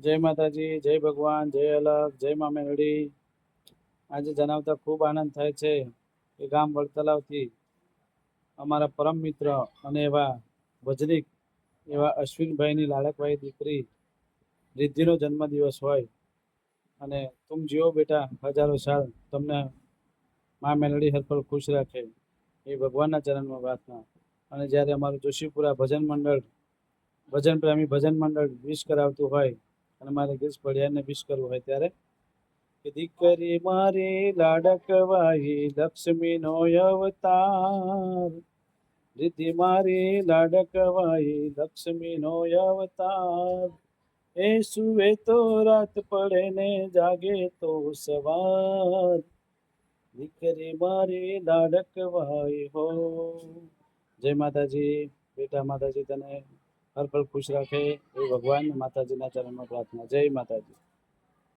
જય માતાજી, જય ભગવાન, જય અલગ, જય મા મેલડી. આજે જણાવતા ખૂબ આનંદ થાય છે કે ગામ વડતલાવથી અમારા પરમ મિત્ર અને એવા ભજનિક એવા અશ્વિનભાઈની લાડકભાઈ દીકરી રિદ્ધિનો જન્મદિવસ હોય અને તુમ જીવો બેટા હજારો સાલ, તમને મા મેલડી હરપળ ખુશ રાખે એ ભગવાનના ચરણમાં પ્રાર્થના. અને જ્યારે અમારું જોશીપુરા ભજન મંડળ, ભજન પ્રેમી ભજન મંડળ વિશ કરાવતું હોય અને મારે ગીસ પડિયાને વિશ કરવું હોય ત્યારે કે દીકરી મારી લાડકવાઈ લક્ષ્મીનો અવતાર, રિદ્ધિ મારી લાડકવાઈ લક્ષ્મીનો અવતાર, એ સુવે તો રાત પડે ને જાગે તો સવાર, દીકરી મારી લાડકવાઈ હો. જય માતાજી બેટા, માતાજી તને હર પળ ખુશ રાખે એ ભગવાન માતાજીના ચરણમાં પ્રાર્થના. જય માતાજી.